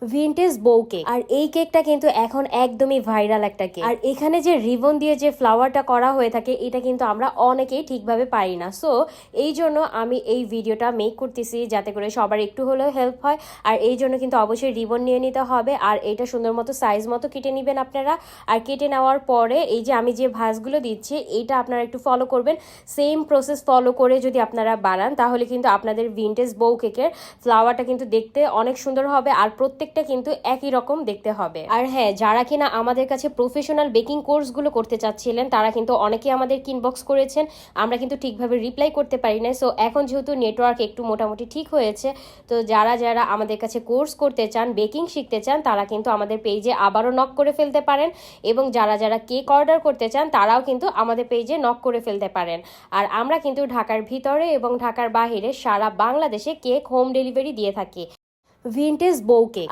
Vintage বউ cake. আর এই কেকটা কিন্তু এখন একদমই ভাইরাল একটা কেক। আর এখানে যে রিবন দিয়ে যে ফ্লাওয়ারটা করা হয়ে থাকে এটা কিন্তু আমরা অনেকেই ঠিকভাবে পারি না। সো এই জন্য আমি এই ভিডিওটা মেক করতেছি যাতে করে সবার একটু হলেও হেল্প হয়। আর এই জন্য কিন্তু অবশ্যই রিবন নিয়ে নিতে হবে, আর এটা সুন্দর মতো সাইজ মতো কেটে নেবেন আপনারা। আর কেটে নেওয়ার পরে এই যে আমি যে ভাঁজগুলো দিচ্ছি এইটা আপনারা একটু ফলো করবেন। সেম প্রসেস ফলো করে যদি আপনারা বানান তাহলে কিন্তু আপনাদের ভিনটেজ বউ কেকের ফ্লাওয়ারটা কিন্তু দেখতে অনেক সুন্দর হবে, আর প্রত্যেকটা কিন্তু একই রকম দেখতে হবে। আর হ্যাঁ, যারা কিনা আমাদের কাছে প্রফেশনাল বেকিং কোর্সগুলো করতে চাচ্ছিলেন তারা কিন্তু অনেকেই আমাদের ইনবক্স করেছেন, আমরা কিন্তু ঠিকভাবে রিপ্লাই করতে পারি না। সো এখন যেহেতু নেটওয়ার্ক একটু মোটামুটি ঠিক হয়েছে, তো যারা যারা আমাদের কাছে কোর্স করতে চান, বেকিং শিখতে চান, তারা কিন্তু আমাদের পেজে আবারও নক করে ফেলতে পারেন। এবং যারা যারা কেক অর্ডার করতে চান তারাও কিন্তু আমাদের পেজে নক করে ফেলতে পারেন। আর আমরা কিন্তু ঢাকার ভিতরে এবং ঢাকার বাহিরে সারা বাংলাদেশে কেক হোম ডেলিভারি দিয়ে থাকি। ভিনটেজ বউ কেক।